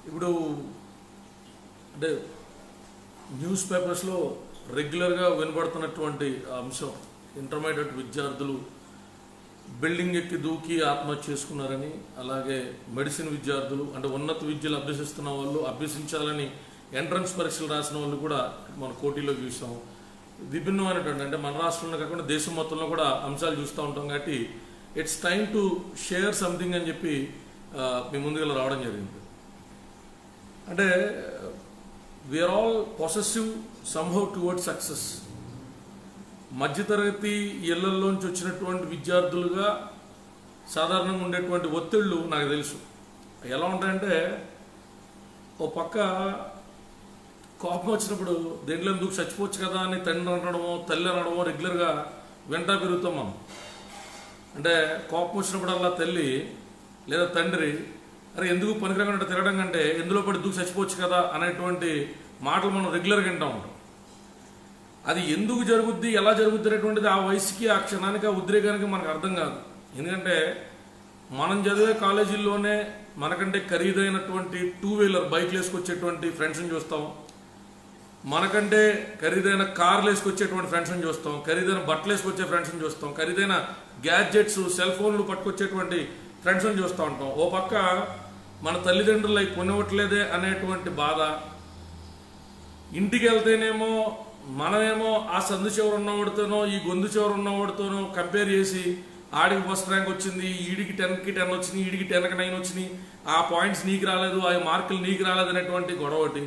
ఇప్పుడు అంటే న్యూస్ పేపర్స్లో రెగ్యులర్గా వినబడుతున్నటువంటి అంశం ఇంటర్మీడియట్ విద్యార్థులు బిల్డింగ్ ఎక్కి దూకి ఆత్మహత్య చేసుకున్నారని, అలాగే మెడిసిన్ విద్యార్థులు అంటే ఉన్నత విద్యలు అభ్యసిస్తున్న వాళ్ళు అభ్యసించాలని ఎంట్రన్స్ పరీక్షలు రాసిన వాళ్ళు కూడా మన కోటిలో చూసాం. విభిన్నమైనటువంటి అంటే మన రాష్ట్రంలో కాకుండా దేశం మొత్తంలో కూడా అంశాలు చూస్తూ ఉంటాం. కాబట్టి it's time to share something అని చెప్పి మీ ముందుగా రావడం జరిగింది. అంటే we are all possessive somehow towards success. మధ్యతరగతి ఇళ్లలోంచి వచ్చినటువంటి విద్యార్థులుగా సాధారణంగా ఉండేటువంటి ఒత్తిళ్ళు నాకు తెలుసు. ఎలా ఉంటాయంటే, ఓ పక్క కోపం వచ్చినప్పుడు దేంట్లో ఎందుకు చచ్చిపోవచ్చు కదా అని తండ్రి అనడమో తల్లి అనడమో రెగ్యులర్గా వెంట పెరుగుతాం మనం. అంటే కోపం వచ్చినప్పుడల్లా తల్లి లేదా తండ్రి అరే ఎందుకు పనికిరాకుండా తిరగడం కంటే ఎందులో పడి దూకు చచ్చిపోవచ్చు కదా అనేటువంటి మాటలు మనం రెగ్యులర్గా వింటూ ఉంటాం. అది ఎందుకు జరుగుద్ది, ఎలా జరుగుద్ది అనేటువంటిది ఆ వయసుకి ఆ క్షణానికి ఆ ఉద్రేకానికి మనకు అర్థం కాదు. ఎందుకంటే మనం చదివే కాలేజీల్లోనే మనకంటే ఖరీదైనటువంటి 2-వీలర్ బైక్లు వేసుకొచ్చేటువంటి ఫ్రెండ్స్ని చూస్తాం, మనకంటే ఖరీదైన కార్లు వేసుకొచ్చేటువంటి ఫ్రెండ్స్ని చూస్తాం, ఖరీదైన బట్టలు వేసుకొచ్చే ఫ్రెండ్స్ని చూస్తాం, ఖరీదైన గ్యాడ్జెట్స్ సెల్ ఫోన్లు పట్టుకొచ్చేటువంటి ఫ్రెండ్స్ని చూస్తూ ఉంటాం. ఓ పక్క మన తల్లిదండ్రులు అవి కొనివ్వట్లేదే అనేటువంటి బాధ, ఇంటికి వెళ్తేనేమో మనమేమో ఆ సందు చివరు ఉన్నవాడితోనో ఈ గొంతు చివరు ఉన్నవాడితోనో కంపేర్ చేసి ఆడికి ఫస్ట్ ర్యాంక్ వచ్చింది, ఈడికి 10కి 10 వచ్చినాయి, ఈడికి 10కి 9 వచ్చినాయి, ఆ పాయింట్స్ నీకు రాలేదు, ఆ మార్కులు నీకు రాలేదు అనేటువంటి గొడవ ఒకటి.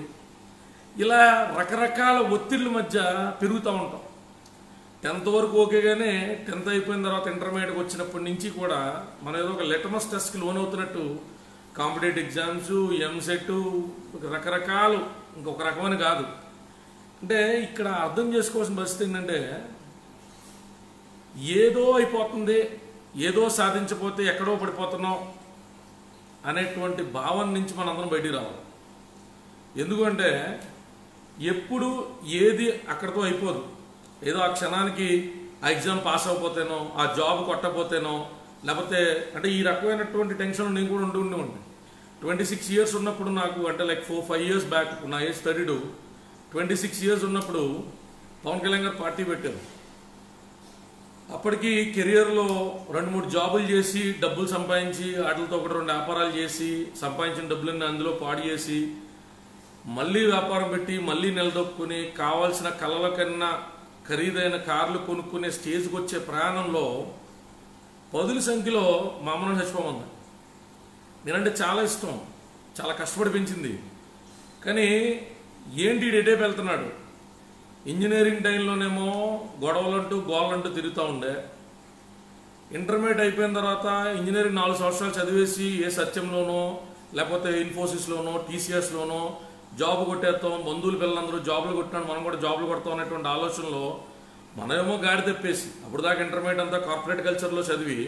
ఇలా రకరకాల ఒత్తిళ్ళ మధ్య పెరుగుతూ ఉంటాం. 10th వరకు ఓకేగానే 10th అయిపోయిన తర్వాత ఇంటర్మీడియట్కి వచ్చినప్పటి నుంచి కూడా మనం ఏదో ఒక లిటమస్ టెస్ట్కి లోన్ అవుతున్నట్టు కాంపిటేటివ్ ఎగ్జామ్స్, ఎంసెట్, రకరకాలు ఇంకొక రకమని కాదు. అంటే ఇక్కడ అర్థం చేసుకోవాల్సిన పరిస్థితి ఏంటంటే, ఏదో అయిపోతుంది, ఏదో సాధించకపోతే ఎక్కడో పడిపోతున్నాం అనేటువంటి భావన నుంచి మనందరం బయటికి రావాలి. ఎందుకంటే ఎప్పుడు ఏది అక్కడితో అయిపోదు. ఏదో ఆ క్షణానికి ఆ ఎగ్జామ్ పాస్ అవ్వకపోతేనో, ఆ జాబ్ కొట్టకపోతేనో, లేకపోతే అంటే ఈ రకమైనటువంటి టెన్షన్ నేను కూడా ఉండి 26 years ఉన్నప్పుడు నాకు అంటే లైక్ 4-5 years బ్యాక్, నా ఏజ్ 32, 26 years ఉన్నప్పుడు పవన్ కళ్యాణ్ గారు పార్టీ పెట్టారు. అప్పటికి కెరియర్లో 2-3 జాబులు చేసి డబ్బులు సంపాదించి వాటితో 1-2 వ్యాపారాలు చేసి సంపాదించిన డబ్బులన్నీ అందులో పాడు చేసి మళ్ళీ వ్యాపారం పెట్టి మళ్ళీ నిలదొక్కుని కావాల్సిన కళల కన్నా ఖరీదైన కార్లు కొనుక్కునే స్టేజ్కి వచ్చే ప్రయాణంలో 10ల సంఖ్యలో మా అమ్మను చచ్చిపోమంది. నేనంటే చాలా ఇష్టం, చాలా కష్టపడి పెంచింది. కానీ ఏంటి ఎటేపు వెళ్తున్నాడు? ఇంజనీరింగ్ టైంలోనేమో గొడవలంటూ గోళ్ళంటూ తిరుగుతూ ఉండే, ఇంటర్మీడియట్ అయిపోయిన తర్వాత ఇంజనీరింగ్ 4 సంవత్సరాలు చదివేసి ఏ సత్యంలోనో లేకపోతే ఇన్ఫోసిస్లోనో టీసీఎస్లోనో జాబ్ కొట్టేస్తాం, బంధువుల పిల్లలందరూ జాబులు కొట్టినాడు, మనం కూడా జాబులు కొడతాం అనేటువంటి ఆలోచనలో మనమేమో గాడి తెప్పేసి అప్పుడు దాకా ఇంటర్మీడియట్ అంతా కార్పొరేట్ కల్చర్లో చదివి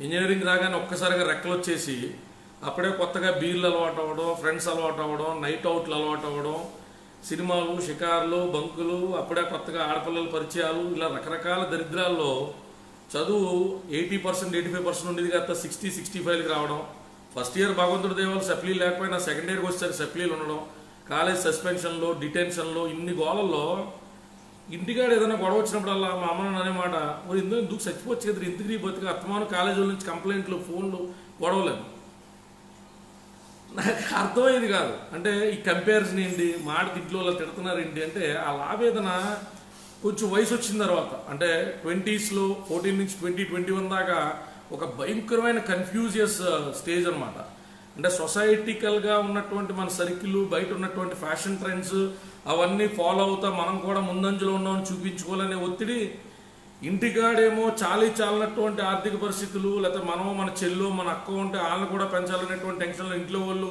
ఇంజనీరింగ్ రాగానే ఒక్కసారిగా రెక్కలు వచ్చేసి అప్పుడే కొత్తగా బీర్లు అలవాటు అవ్వడం, ఫ్రెండ్స్ అలవాటు అవ్వడం, నైట్ అవుట్లు అలవాటు అవ్వడం, సినిమాలు, షికార్లు, బంకులు, అప్పుడే కొత్తగా ఆడపిల్లల పరిచయాలు, ఇలా రకరకాల దరిద్రాల్లో చదువు 80%, 85% ఉండేది కాస్త 60-65కి రావడం. ఫస్ట్ ఇయర్ భగవంతుడి దేవాలు సప్లీ లేకపోయినా సెకండ్ ఇయర్కి వచ్చేసరికి సప్లీలు ఉండడం, కాలేజ్ సస్పెన్షన్లో, డిటెన్షన్లో, ఇన్ని గోళల్లో ఇంటికాడ ఏదైనా గొడవ వచ్చినప్పుడల్లా మా అమ్మ అనే మాట, ఎందుకు చచ్చిపోవచ్చు కదా, ఇంటికి బతికి అత్తమాను కాలేజీల నుంచి కంప్లైంట్లు, ఫోన్లు, గొడవలేదు. నాకు అర్థమయ్యేది కాదు. అంటే ఈ కంపారిజన్ ఏంటి, మాట ఇంట్లో వాళ్ళు తిడుతున్నారు ఏంటి అంటే, ఆ ఆవేదన కొంచెం వయసు వచ్చిన తర్వాత అంటే 20sలో 14 నుంచి 20-21 దాకా ఒక భయంకరమైన కన్ఫ్యూజియస్ స్టేజ్ అనమాట. అంటే సొసైటికల్గా ఉన్నటువంటి మన సర్కిల్, బయట ఉన్నటువంటి ఫ్యాషన్ ట్రెండ్స్ అవన్నీ ఫాలో అవుతా మనం కూడా ముందంజలో ఉన్నామని చూపించుకోవాలనే ఒత్తిడి, ఇంటికాడేమో చాలినటువంటి ఆర్థిక పరిస్థితులు, లేకపోతే మనమో మన చెల్లో మన అక్క ఉంటే వాళ్ళని కూడా పెంచాలనేటువంటి టెన్షన్లో ఇంట్లో వాళ్ళు,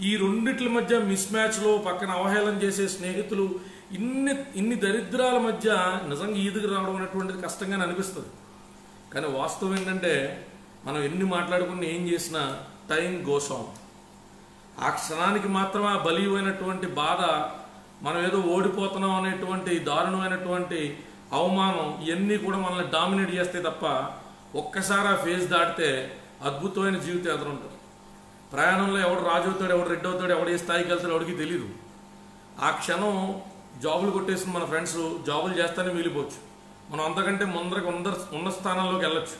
ఈ రెండిట్ల మధ్య మిస్ మ్యాచ్లో పక్కన అవహేళన చేసే స్నేహితులు, ఇన్ని దరిద్రాల మధ్య నిజంగా ఈదుకు రావడం అనేటువంటిది కష్టంగానే అనిపిస్తుంది. కానీ వాస్తవం ఏంటంటే, మనం ఎన్ని మాట్లాడుకుని ఏం చేసినా టైం గోస్ ఆన్. ఆ క్షణానికి మాత్రమే ఆ బలీయమైనటువంటి బాధ, మనం ఏదో ఓడిపోతున్నాం అనేటువంటి దారుణమైనటువంటి అవమానం, ఇవన్నీ కూడా మనల్ని డామినేట్ చేస్తే తప్ప ఒక్కసారి ఆ ఫేజ్ దాటితే అద్భుతమైన జీవితం ఎదురుంటుంది. ప్రయాణంలో ఎవడు రాజు అవుతాడు, ఎవడు రెడ్డి అవుతాడు, ఎవడు ఏ స్థాయికి వెళ్తాడు ఎవడికి తెలియదు. ఆ క్షణం జాబులు కొట్టేసిన మన ఫ్రెండ్స్ జాబులు చేస్తానే మిగిలిపోవచ్చు. మనం అంతకంటే ముందరకు ఉన్న స్థానాల్లోకి వెళ్ళొచ్చు.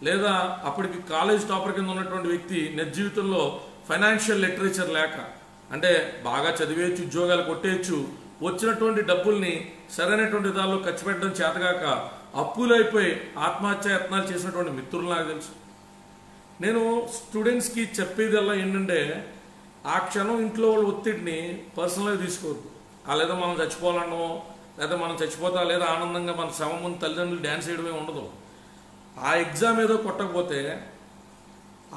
లేదా అప్పటికి కాలేజ్ టాపర్ కింద ఉన్నటువంటి వ్యక్తి నిజ జీవితంలో ఫైనాన్షియల్ లిటరేచర్ లేక, అంటే బాగా చదివేయచ్చు, ఉద్యోగాలు కొట్టేయచ్చు, వచ్చినటువంటి డబ్బుల్ని సరైనటువంటి విధాల్లో ఖర్చు పెట్టడం చేతగాక అప్పులైపోయి ఆత్మహత్య యత్నాలు చేసినటువంటి మిత్రులు నాకు తెలుసు. నేను స్టూడెంట్స్కి చెప్పేదల్లా ఏంటంటే, ఆ క్షణం ఇంట్లో వాళ్ళ ఒత్తిడిని పర్సనల్గా తీసుకోవద్దు. లేదా మనం చచ్చిపోవాలనో, లేదా మనం చచ్చిపోతా, లేదా ఆనందంగా మన శవం ముందు తల్లిదండ్రులు డ్యాన్స్ చేయడమే ఉండదు. ఆ ఎగ్జామ్ ఏదో కొట్టకపోతే,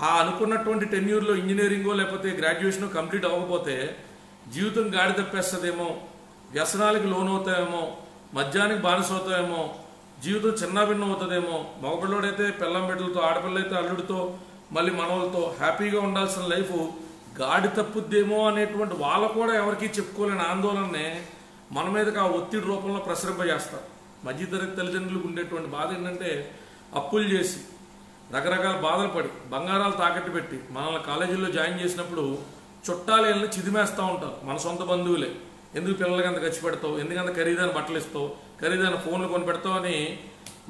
ఆ అనుకున్నటువంటి టెన్యూర్లో ఇంజనీరింగో లేకపోతే గ్రాడ్యుయేషన్ కంప్లీట్ అవ్వకపోతే జీవితం గాడి తప్పేస్తుందేమో, వ్యసనాలకి లోనవుతాయేమో, మద్యానికి బానిస అవుతాయేమో, జీవితం చిన్నాభిన్నం అవుతుందేమో. మగపిల్లడైతే పిల్లం బిడ్డలతో, ఆడపిల్లైతే అల్లుడితో, మళ్ళీ మనవలతో హ్యాపీగా ఉండాల్సిన లైఫ్ గాడి తప్పుద్దేమో అనేటువంటి వాళ్ళు కూడా ఎవరికి చెప్పుకోలేని ఆందోళననే మన మీదకి ఆ ఒత్తిడి రూపంలో ప్రసరింపజేస్తారు. మధ్యతరగతి తల్లిదండ్రులకు ఉండేటువంటి బాధ ఏంటంటే, అప్పులు చేసి రకరకాల బాధలు పడి బంగారాలు తాకట్టు పెట్టి మనల్ని కాలేజీల్లో జాయిన్ చేసినప్పుడు చుట్టాలు వెళ్ళి చిదిమేస్తూ ఉంటారు. మన సొంత బంధువులే, ఎందుకు పిల్లలకి అంత ఖర్చు పెడతావు, ఎందుకంత ఖరీదైన బట్టలు ఇస్తావు, ఖరీదైన ఫోన్లు కొని పెడతావు అని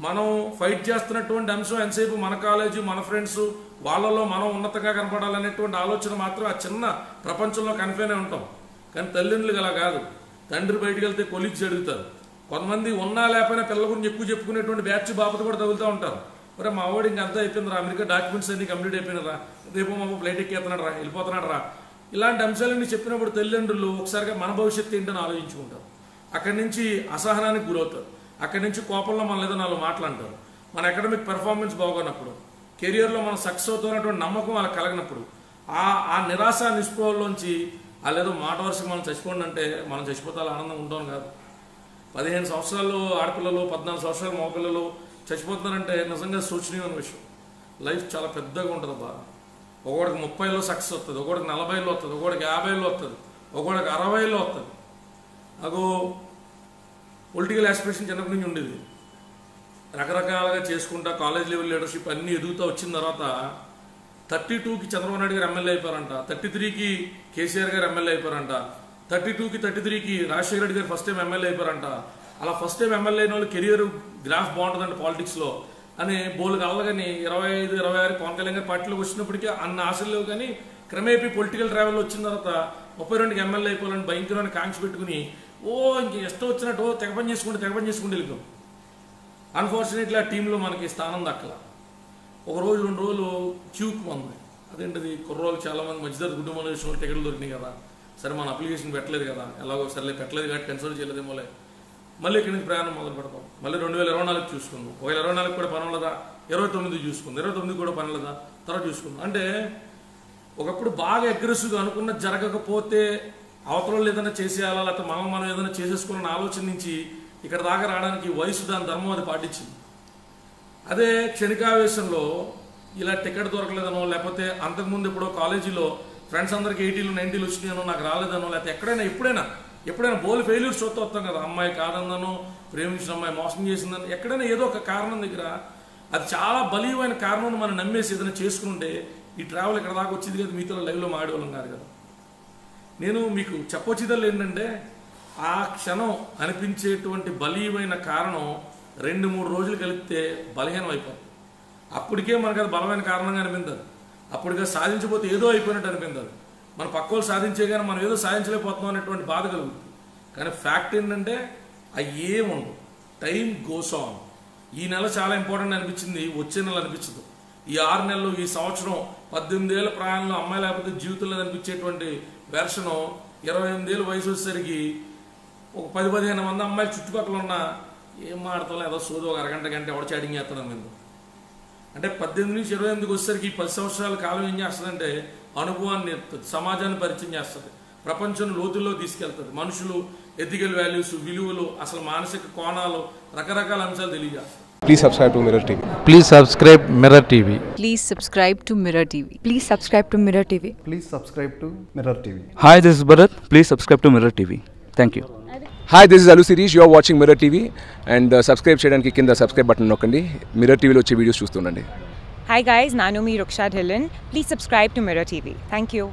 మనం ఫైట్ చేస్తున్నటువంటి అంశం ఎంతసేపు మన కాలేజీ, మన ఫ్రెండ్స్, వాళ్ళలో మనం ఉన్నతంగా కనపడాలనేటువంటి ఆలోచన మాత్రం ఆ చిన్న ప్రపంచంలో కనిపోయినే ఉంటాం. కానీ తల్లిదండ్రులకు అలా కాదు. తండ్రి బయటకు వెళ్తే కొలీగ్స్ అడుగుతారు. కొంతమంది ఉన్నా లేకపోయినా పిల్లల గురించి ఎక్కువ చెప్పుకునేటువంటి బ్యాచ్ బాపత కూడా తగులుతూ ఉంటారు. మరి మా వాడు ఇంకంతా అయిపోయిందిరా, అమెరికా డాక్యుమెంట్స్ అన్ని కంప్లీట్ అయిపోయినరా, రేపు మా ఫ్లైట్ ఎక్కేస్తున్నాడు రా, వెళ్ళిపోతున్నాడు రా, ఇలాంటి అంశాలన్నీ చెప్పినప్పుడు తల్లిదండ్రులు ఒకసారిగా మన భవిష్యత్తు ఏంటని ఆలోచించుకుంటారు. అక్కడి నుంచి అసహనానికి గురవుతారు. అక్కడి నుంచి కోపంలో మన ఏదో నాలుగు మాట్లాడతారు. మన అకాడమిక్ పెర్ఫార్మెన్స్ బాగోనప్పుడు, కెరియర్లో మనం సక్సెస్ అవుతున్నటువంటి నమ్మకం వాళ్ళకి కలగనప్పుడు, ఆ నిరాశ నిస్పృహల్లోంచి వాళ్ళేదో మాట వరుసకి మనం చచ్చిపోండి అంటే మనం చచ్చిపోతే ఆనందంగా ఉంటాం కాదు. 15 సంవత్సరాలు ఆడపిల్లలు, 14 సంవత్సరాలు మగపిల్లలు చచ్చిపోతున్నారంటే నిజంగా శోచనీయమైన విషయం. లైఫ్ చాలా పెద్దగా ఉంటుంది అబ్బా. ఒకడికి 30లో సక్సెస్ వస్తుంది, ఒకడికి 40లో వస్తుంది, ఒకడికి 50లో వస్తుంది, ఒకడికి 60లో వస్తుంది. నాకు పొలిటికల్ ఆస్పిరేషన్ చిన్నప్పటి నుంచి ఉండేది. రకరకాలుగా చేసుకుంటా కాలేజ్ లెవెల్ లీడర్షిప్ అన్నీ ఎదుగుతూ వచ్చిన తర్వాత 32కి చంద్రబాబు నాయుడు గారు ఎమ్మెల్యే అయిపోయారంట, 33కి కేసీఆర్ గారు ఎమ్మెల్యే అయిపోయారంట, 32కి 33కి రాజశేఖర రెడ్డి గారు ఫస్ట్ టైం ఎమ్మెల్యే అయిపోయారంట. అలా ఫస్ట్ టైం ఎమ్మెల్యే అయిన వాళ్ళు కెరియర్ గ్రాఫ్ బాగుంటుందంట పాలిటిక్స్లో అని బోలు కావాలి. కానీ 25, 26 పవన్ కళ్యాణ్ గారి పార్టీలోకి వచ్చినప్పటికీ అన్న ఆశలు లేవు. కానీ క్రమేపీ పొలిటికల్ ట్రావెల్ వచ్చిన తర్వాత 32కి ఎమ్మెల్యే అయిపోవాలని భయంకరమైన కాంక్ష పెట్టుకుని ఇంక ఇష్టం వచ్చినట్టు తెగ పని చేసుకుంటూ వెళ్ళిపోయాం. అన్ఫార్చునేట్లీ ఆ టీంలో మనకి స్థానం దక్కల. ఒక రోజు 2 రోజులు క్యూక్ ఉంది. అదేంటిది, కుర్రోళ్ళు చాలామంది మధ్యతరగతి కుటుంబాల విషయంలో టికెట్లు దొరికినాయి కదా, సరే మన అప్లికేషన్ పెట్టలేదు కదా, ఎలాగో సరేలే పెట్టలేదు కాబట్టి కన్సిడర్ చేయలేదేమోలే, మళ్ళీ ఇక్కడి నుంచి ప్రయాణం మొదలు పెడతాం. మళ్ళీ 2024 చూసుకుందాం, 2024 కూడా పని లేదా, 29 చూసుకుందాం, 29 కూడా పని లేదా, తర్వాత చూసుకుందాం. అంటే ఒకప్పుడు బాగా అగ్రెసివ్గా అనుకున్న జరగకపోతే అవతలలో ఏదైనా చేసేయాలా, లేకపోతే మనం ఏదైనా చేసేసుకోవాలని ఆలోచన నుంచి ఇక్కడ దాకా రావడానికి వయసు దాని ధర్మం అది పాటించింది. అదే క్షణికావేశంలో ఇలా టికెట్ దొరకలేదనో, లేకపోతే అంతకుముందు ఎప్పుడో కాలేజీలో ఫ్రెండ్స్ అందరికి 80లు 90లు వచ్చినాయనో, నాకు రాలేదనో, లేకపోతే ఎప్పుడైనా బోల్ ఫెయిల్యూర్స్ చూస్తూ వస్తాం కదా, అమ్మాయి కాదన్నను, ప్రేమించిన అమ్మాయి మోసం చేసిందని, ఎక్కడైనా ఏదో ఒక కారణం దగ్గర అది చాలా బలీయమైన కారణం మనం నమ్మేసి ఏదైనా చేసుకుంటే ఈ ట్రావెల్ ఇక్కడ దాకా వచ్చింది కదా, మీతో లైవ్లో మాడేవాళ్ళం కాదు కదా. నేను మీకు చెప్పొచ్చేదల్లా ఏంటంటే, ఆ క్షణం అనిపించేటువంటి బలీయమైన కారణం 2-3 రోజులు కలిపితే బలహీనం అయిపోతుంది. అప్పటికే మనకు అది బలమైన కారణంగా అనిపించదు, అప్పటికే సాధించబోతే ఏదో అయిపోయినట్టు అనిపించదు. మన పక్క వాళ్ళు సాధించే కానీ మనం ఏదో సాధించలేకపోతున్నాం అనేటువంటి బాధ కలుగుతుంది. కానీ ఫ్యాక్ట్ ఏంటంటే అవి ఏముండవు, టైం గోస్ ఆన్. ఈ నెల చాలా ఇంపార్టెంట్ అనిపించింది, వచ్చే నెల అనిపించదు. ఈ 6 నెలలు, ఈ సంవత్సరం 18 ఏళ్ళ ప్రాయంలో అమ్మాయి లేకపోతే జీవితంలో అనిపించేటువంటి వెర్షను 28 ఏళ్ళ వయసు వచ్చేసరికి ఒక 10-15 మంది అమ్మాయిలు చుట్టుపక్కల ఉన్న ఏం మాడతాం ఏదో సోదో ఒక అరగంట గంట ఎవడ చాటింగ్ చేస్తున్నాం మేము. అంటే 18 నుంచి 28కి వచ్చేసరికి 10 సంవత్సరాల కాలం ఏం చేస్తుందంటే అనుభవాన్ని నేర్పుతుంది, సమాజాన్ని పరిచయం చేస్తుంది, ప్రపంచం లోతుల్లో తీసుకెళ్తుంది, మనుషులు ఎథికల్ వాల్యూస్, విలువలు, అసలు మానసిక కోణాలు, రకరకాల అంశాలు తెలియజేస్తుంది. Please subscribe to Mirror TV. Please subscribe Mirror TV. Please subscribe to Mirror TV. Please subscribe to Mirror TV. Please subscribe to Mirror TV. Hi, this is Bharat. Please subscribe to Mirror TV. Thank you. Hi, this is Alu Sirish. You are watching Mirror TV and subscribe cheyadaniki kinda subscribe button nokkandi. Mirror TV lo వచ్చే videos చూస్తుండండి. Hi guys, Nanu me Ruksha Dhillon. Please subscribe to Mirror TV. Thank you.